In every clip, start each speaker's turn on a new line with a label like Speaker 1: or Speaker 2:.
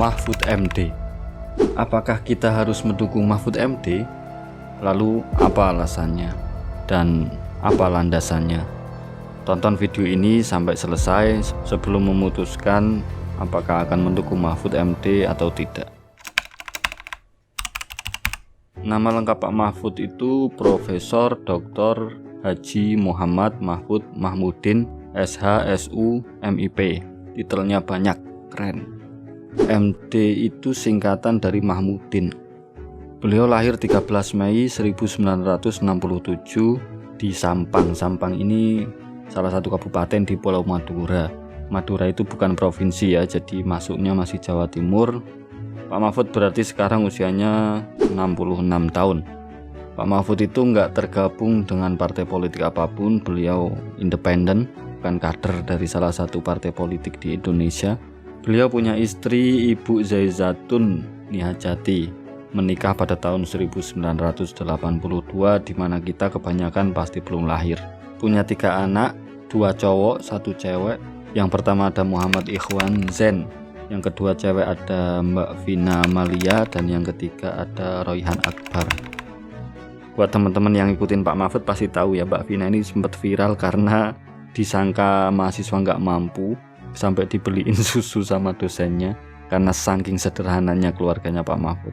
Speaker 1: Mahfud MD. Apakah kita harus mendukung Mahfud MD? Lalu apa alasannya? Dan apa landasannya? Tonton video ini sampai selesai sebelum memutuskan apakah akan mendukung Mahfud MD atau tidak. Nama lengkap Pak Mahfud itu Profesor Dr. Haji Muhammad Mahfud Mahmudin SH.SU MIP. Titelnya banyak, keren. MD itu singkatan dari Mahmudin. Beliau lahir 13 Mei 1967 di Sampang. Sampang ini salah satu kabupaten di Pulau Madura. Madura itu bukan provinsi ya, jadi masuknya masih Jawa Timur. Pak Mahfud berarti sekarang usianya 66 tahun. Pak Mahfud itu nggak tergabung dengan partai politik apapun. Beliau independen, bukan kader dari salah satu partai politik di Indonesia. Beliau punya istri Ibu Zaizatun Nihajati, menikah pada tahun 1982, di mana kita kebanyakan pasti belum lahir. Punya 3 anak, 2 cowok, 1 cewek. Yang pertama ada Muhammad Ikhwan Zen, yang kedua cewek ada Mbak Vina Amalia, dan yang ketiga ada Royhan Akbar. Buat teman-teman yang ikutin Pak Mahfud pasti tahu ya, Mbak Vina ini sempat viral karena disangka mahasiswa nggak mampu, sampai dibeliin susu sama dosennya karena saking sederhananya keluarganya Pak Mahfud.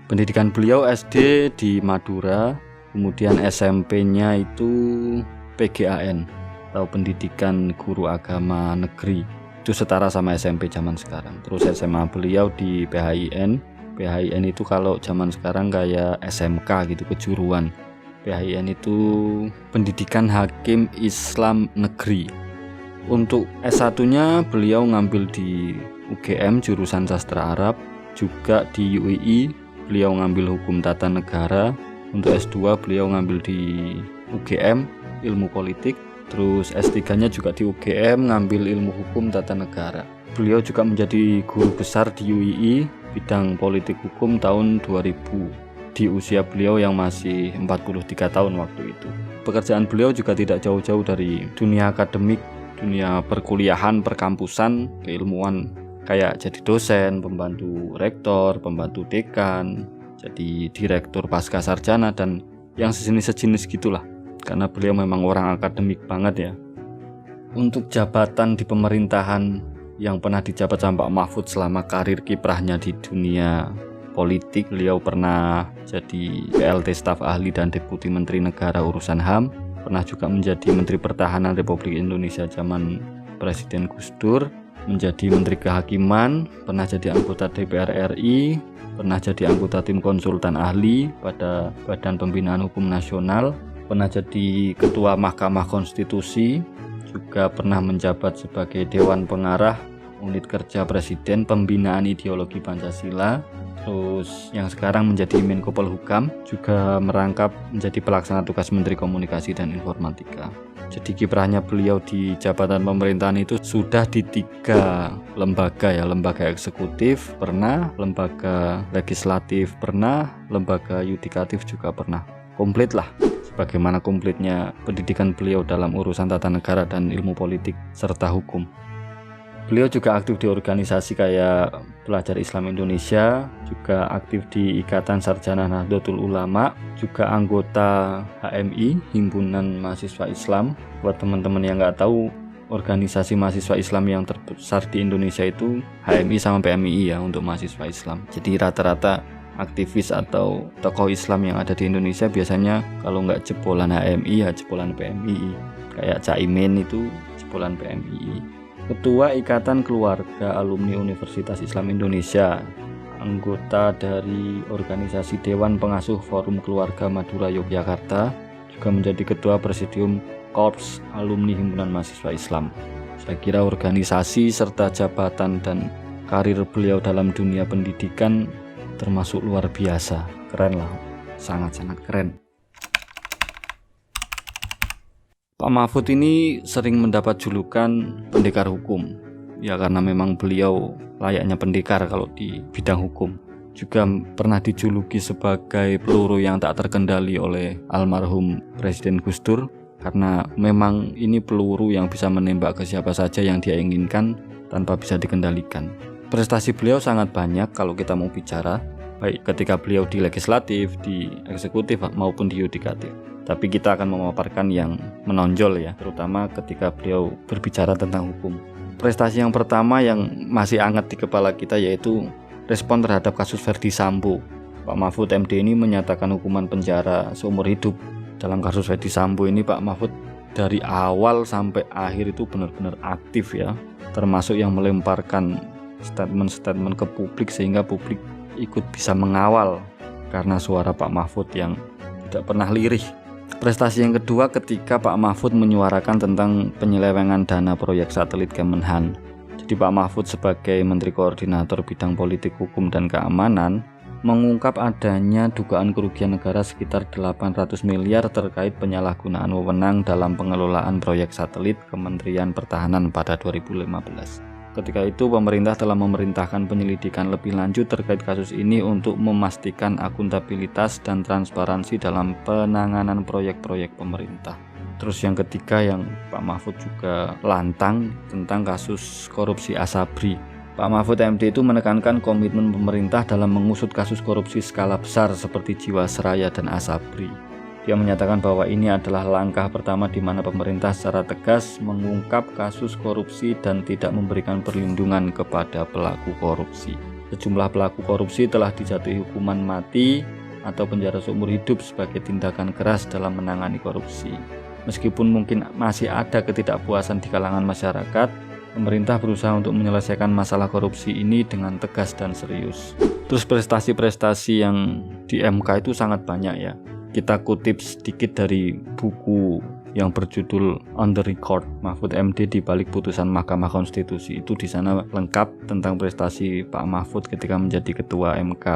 Speaker 1: Pendidikan beliau SD di Madura, kemudian SMP-nya itu PGAN atau Pendidikan Guru Agama Negeri. Itu setara sama SMP zaman sekarang. Terus SMA beliau di PHIN. PHIN itu kalau zaman sekarang kayak SMK gitu, kejuruan. PHIN itu Pendidikan Hakim Islam Negeri. Untuk S1-nya beliau ngambil di UGM jurusan Sastra Arab, juga di UII beliau ngambil Hukum Tata Negara. Untuk S2 beliau ngambil di UGM Ilmu Politik, terus S3-nya juga di UGM ngambil Ilmu Hukum Tata Negara. Beliau juga menjadi guru besar di UII bidang Politik Hukum tahun 2000 di usia beliau yang masih 43 tahun waktu itu. Pekerjaan beliau juga tidak jauh-jauh dari dunia akademik, dunia perkuliahan, perkampusan, keilmuan, kayak jadi dosen, pembantu rektor, pembantu dekan, jadi direktur pasca sarjana, dan yang sejenis-sejenis gitulah, karena beliau memang orang akademik banget ya. Untuk jabatan di pemerintahan yang pernah dijabat sama Pak Mahfud selama karir kiprahnya di dunia politik, beliau pernah jadi PLT staf ahli dan deputi menteri negara urusan HAM, pernah juga menjadi Menteri Pertahanan Republik Indonesia zaman Presiden Gus Dur, menjadi Menteri Kehakiman, pernah jadi anggota DPR RI, pernah jadi anggota tim konsultan ahli pada Badan Pembinaan Hukum Nasional, pernah jadi Ketua Mahkamah Konstitusi, juga pernah menjabat sebagai Dewan Pengarah Unit Kerja Presiden Pembinaan Ideologi Pancasila. Terus yang sekarang menjadi Menko Polhukam, juga merangkap menjadi pelaksana tugas Menteri Komunikasi dan Informatika. Jadi kiprahnya beliau di jabatan pemerintahan itu sudah di 3 lembaga ya, lembaga eksekutif pernah, lembaga legislatif pernah, lembaga yudikatif juga pernah. Komplit lah, sebagaimana komplitnya pendidikan beliau dalam urusan tata negara dan ilmu politik serta hukum. Beliau juga aktif di organisasi kayak Pelajar Islam Indonesia, juga aktif di Ikatan Sarjana Nahdlatul Ulama, juga anggota HMI, Himpunan Mahasiswa Islam. Buat teman-teman yang nggak tahu, organisasi mahasiswa Islam yang terbesar di Indonesia itu HMI sama PMII ya untuk mahasiswa Islam. Jadi rata-rata aktivis atau tokoh Islam yang ada di Indonesia biasanya kalau nggak jebolan HMI ya jebolan PMII. Kayak Caimin itu jebolan PMII. Ketua Ikatan Keluarga Alumni Universitas Islam Indonesia, anggota dari organisasi Dewan Pengasuh Forum Keluarga Madura Yogyakarta, juga menjadi Ketua Presidium Korps Alumni Himpunan Mahasiswa Islam. Saya kira organisasi serta jabatan dan karir beliau dalam dunia pendidikan termasuk luar biasa, keren lah, sangat-sangat keren. Pak Mahfud ini sering mendapat julukan pendekar hukum, ya karena memang beliau layaknya pendekar kalau di bidang hukum. Juga pernah dijuluki sebagai peluru yang tak terkendali oleh almarhum Presiden Gus Dur, karena memang ini peluru yang bisa menembak ke siapa saja yang dia inginkan tanpa bisa dikendalikan. Prestasi beliau sangat banyak kalau kita mau bicara, baik ketika beliau di legislatif, di eksekutif maupun di yudikatif. Tapi kita akan memaparkan yang menonjol ya, terutama ketika beliau berbicara tentang hukum. Prestasi yang pertama yang masih hangat di kepala kita yaitu respon terhadap kasus Verdi Sambo. Pak Mahfud MD ini menyatakan hukuman penjara seumur hidup. Dalam kasus Verdi Sambo ini Pak Mahfud dari awal sampai akhir itu benar-benar aktif ya, termasuk yang melemparkan statement-statement ke publik sehingga publik ikut bisa mengawal karena suara Pak Mahfud yang tidak pernah lirih. Prestasi yang kedua ketika Pak Mahfud menyuarakan tentang penyelewengan dana proyek satelit Kemenhan. Jadi Pak Mahfud sebagai Menteri Koordinator Bidang Politik Hukum dan Keamanan mengungkap adanya dugaan kerugian negara sekitar 800 miliar terkait penyalahgunaan wewenang dalam pengelolaan proyek satelit Kementerian Pertahanan pada 2015. Ketika itu pemerintah telah memerintahkan penyelidikan lebih lanjut terkait kasus ini untuk memastikan akuntabilitas dan transparansi dalam penanganan proyek-proyek pemerintah. Terus yang ketiga yang Pak Mahfud juga lantang tentang kasus korupsi Asabri. Pak Mahfud MD itu menekankan komitmen pemerintah dalam mengusut kasus korupsi skala besar seperti Jiwasraya dan Asabri. Dia menyatakan bahwa ini adalah langkah pertama di mana pemerintah secara tegas mengungkap kasus korupsi dan tidak memberikan perlindungan kepada pelaku korupsi. Sejumlah pelaku korupsi telah dijatuhi hukuman mati atau penjara seumur hidup sebagai tindakan keras dalam menangani korupsi. Meskipun mungkin masih ada ketidakpuasan di kalangan masyarakat, pemerintah berusaha untuk menyelesaikan masalah korupsi ini dengan tegas dan serius. Terus prestasi-prestasi yang di MK itu sangat banyak ya. Kita kutip sedikit dari buku yang berjudul On the Record Mahfud MD di balik putusan Mahkamah Konstitusi. Itu di sana lengkap tentang prestasi Pak Mahfud ketika menjadi ketua MK.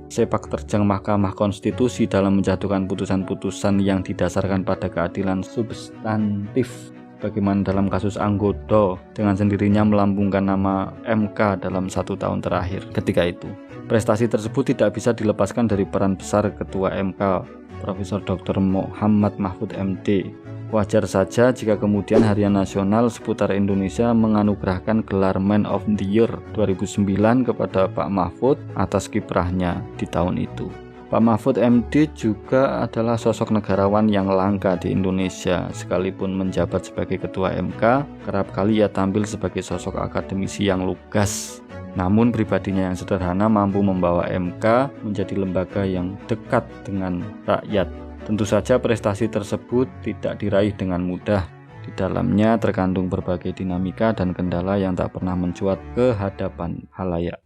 Speaker 1: Sepak terjang Mahkamah Konstitusi dalam menjatuhkan putusan-putusan yang didasarkan pada keadilan substantif. Bagaimana dalam kasus Anggodo dengan sendirinya melambungkan nama MK dalam 1 tahun terakhir ketika itu. Prestasi tersebut tidak bisa dilepaskan dari peran besar ketua MK Profesor Dr. Muhammad Mahfud MD. Wajar saja jika kemudian Harian Nasional seputar Indonesia menganugerahkan gelar Man of the Year 2009 kepada Pak Mahfud atas kiprahnya di tahun itu. Pak Mahfud MD juga adalah sosok negarawan yang langka di Indonesia. Sekalipun menjabat sebagai ketua MK, kerap kali ia tampil sebagai sosok akademisi yang lugas. Namun pribadinya yang sederhana mampu membawa MK menjadi lembaga yang dekat dengan rakyat. Tentu saja prestasi tersebut tidak diraih dengan mudah. Di dalamnya terkandung berbagai dinamika dan kendala yang tak pernah mencuat ke hadapan halayak.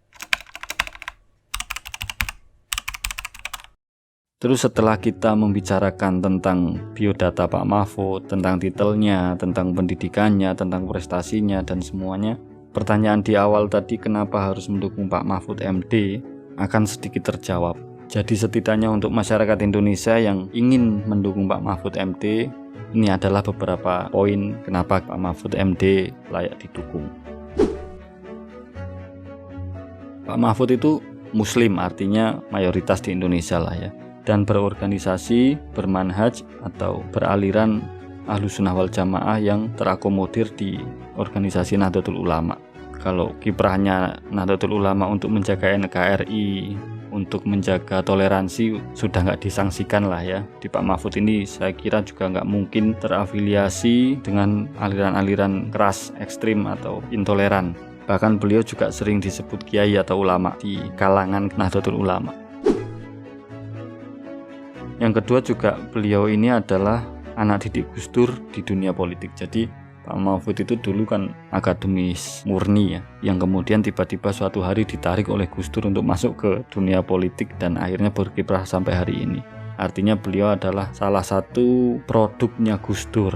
Speaker 1: Terus setelah kita membicarakan tentang biodata Pak Mahfud, tentang titelnya, tentang pendidikannya, tentang prestasinya dan semuanya, pertanyaan di awal tadi kenapa harus mendukung Pak Mahfud MD akan sedikit terjawab. Jadi setidaknya untuk masyarakat Indonesia yang ingin mendukung Pak Mahfud MD, ini adalah beberapa poin kenapa Pak Mahfud MD layak didukung. Pak Mahfud itu Muslim, artinya mayoritas di Indonesia lah ya, dan berorganisasi, bermanhaj atau beraliran Ahlussunnah wal Jamaah yang terakomodir di organisasi Nahdlatul Ulama. Kalau kiprahnya Nahdlatul Ulama untuk menjaga NKRI, untuk menjaga toleransi sudah nggak disangsikan lah ya. Di Pak Mahfud ini saya kira juga nggak mungkin terafiliasi dengan aliran-aliran keras, ekstrim atau intoleran. Bahkan beliau juga sering disebut kiai atau ulama di kalangan Nahdlatul Ulama. Yang kedua juga beliau ini adalah anak didik Gus Dur di dunia politik. Jadi Pak Mahfud itu dulu kan akademis murni ya, yang kemudian tiba-tiba suatu hari ditarik oleh Gus Dur untuk masuk ke dunia politik dan akhirnya berkiprah sampai hari ini. Artinya beliau adalah salah satu produknya Gus Dur.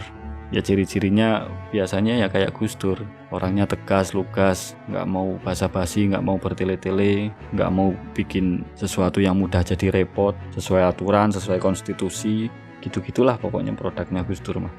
Speaker 1: Ya ciri-cirinya biasanya ya kayak Gus Dur, orangnya tegas, lugas, nggak mau basa-basi, nggak mau bertele-tele, nggak mau bikin sesuatu yang mudah jadi repot, sesuai aturan, sesuai konstitusi. Gitu-gitulah pokoknya produknya Gus Dur mah.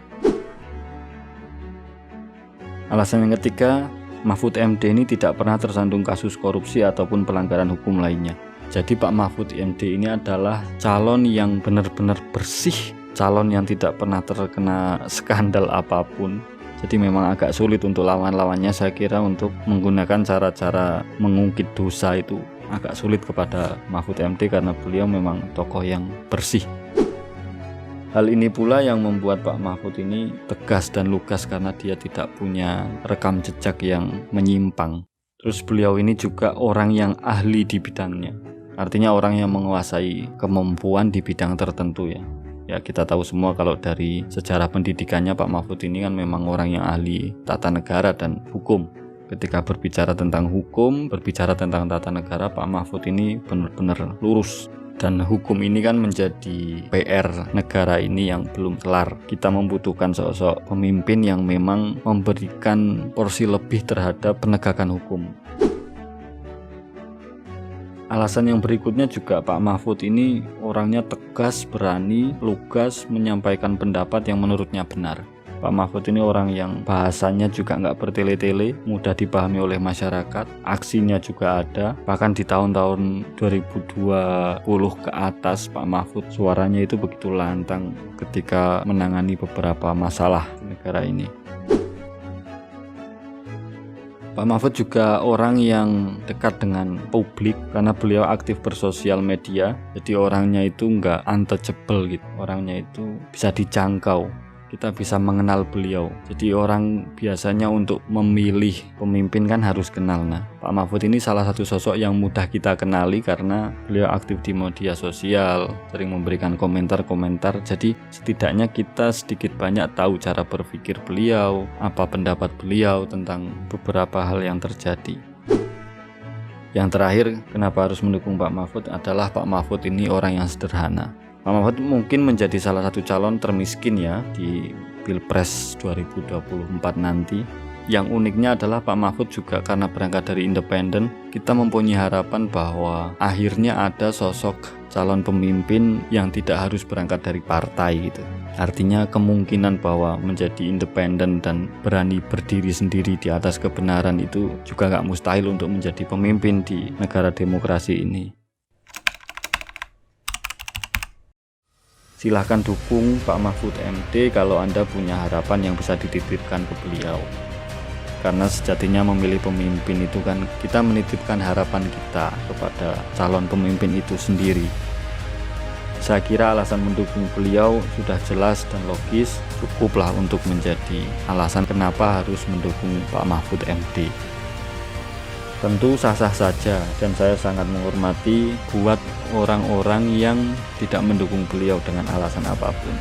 Speaker 1: Alasan yang ketiga, Mahfud MD ini tidak pernah tersandung kasus korupsi ataupun pelanggaran hukum lainnya. Jadi Pak Mahfud MD ini adalah calon yang benar-benar bersih, calon yang tidak pernah terkena skandal apapun, Jadi memang agak sulit untuk lawan-lawannya saya kira untuk menggunakan cara-cara mengungkit dosa itu agak sulit kepada Mahfud MD karena beliau memang tokoh yang bersih. Hal ini pula yang membuat Pak Mahfud ini tegas dan lugas karena dia tidak punya rekam jejak yang menyimpang. Terus beliau ini juga orang yang ahli di bidangnya. Artinya orang yang menguasai kemampuan di bidang tertentu ya. Ya kita tahu semua kalau dari sejarah pendidikannya Pak Mahfud ini kan memang orang yang ahli tata negara dan hukum. Ketika berbicara tentang hukum, berbicara tentang tata negara, Pak Mahfud ini benar-benar lurus. Dan hukum ini kan menjadi PR negara ini yang belum kelar. Kita membutuhkan sosok pemimpin yang memang memberikan porsi lebih terhadap penegakan hukum. Alasan yang berikutnya juga Pak Mahfud ini orangnya tegas, berani, lugas, menyampaikan pendapat yang menurutnya benar. Pak Mahfud ini orang yang bahasanya juga nggak bertele-tele, mudah dipahami oleh masyarakat, aksinya juga ada. Bahkan di tahun-tahun 2020 ke atas Pak Mahfud suaranya itu begitu lantang ketika menangani beberapa masalah di negara ini. Pak Mahfud juga orang yang dekat dengan publik karena beliau aktif bersosial media. Jadi orangnya itu nggak untouchable gitu. Orangnya itu bisa dijangkau. Kita bisa mengenal beliau. Jadi orang biasanya untuk memilih pemimpin kan harus kenal. Nah, Pak Mahfud ini salah satu sosok yang mudah kita kenali karena beliau aktif di media sosial, sering memberikan komentar-komentar. Jadi setidaknya kita sedikit banyak tahu cara berpikir beliau, apa pendapat beliau tentang beberapa hal yang terjadi. Yang terakhir, kenapa harus mendukung Pak Mahfud adalah Pak Mahfud ini orang yang sederhana. Pak Mahfud mungkin menjadi salah satu calon termiskin ya di Pilpres 2024 nanti. Yang uniknya adalah Pak Mahfud juga karena berangkat dari independen, kita mempunyai harapan bahwa akhirnya ada sosok calon pemimpin yang tidak harus berangkat dari partai gitu. Artinya kemungkinan bahwa menjadi independen dan berani berdiri sendiri di atas kebenaran itu juga gak mustahil untuk menjadi pemimpin di negara demokrasi ini. Silahkan dukung Pak Mahfud MD kalau Anda punya harapan yang bisa dititipkan ke beliau. Karena sejatinya memilih pemimpin itu kan kita menitipkan harapan kita kepada calon pemimpin itu sendiri. Saya kira alasan mendukung beliau sudah jelas dan logis, cukuplah untuk menjadi alasan kenapa harus mendukung Pak Mahfud MD. Tentu sah-sah saja dan saya sangat menghormati buat orang-orang yang tidak mendukung beliau dengan alasan apapun.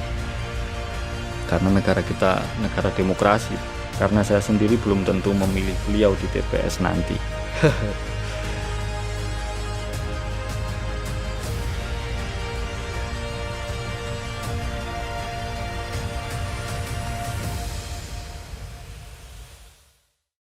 Speaker 1: Karena negara kita negara demokrasi. Karena saya sendiri belum tentu memilih beliau di TPS nanti.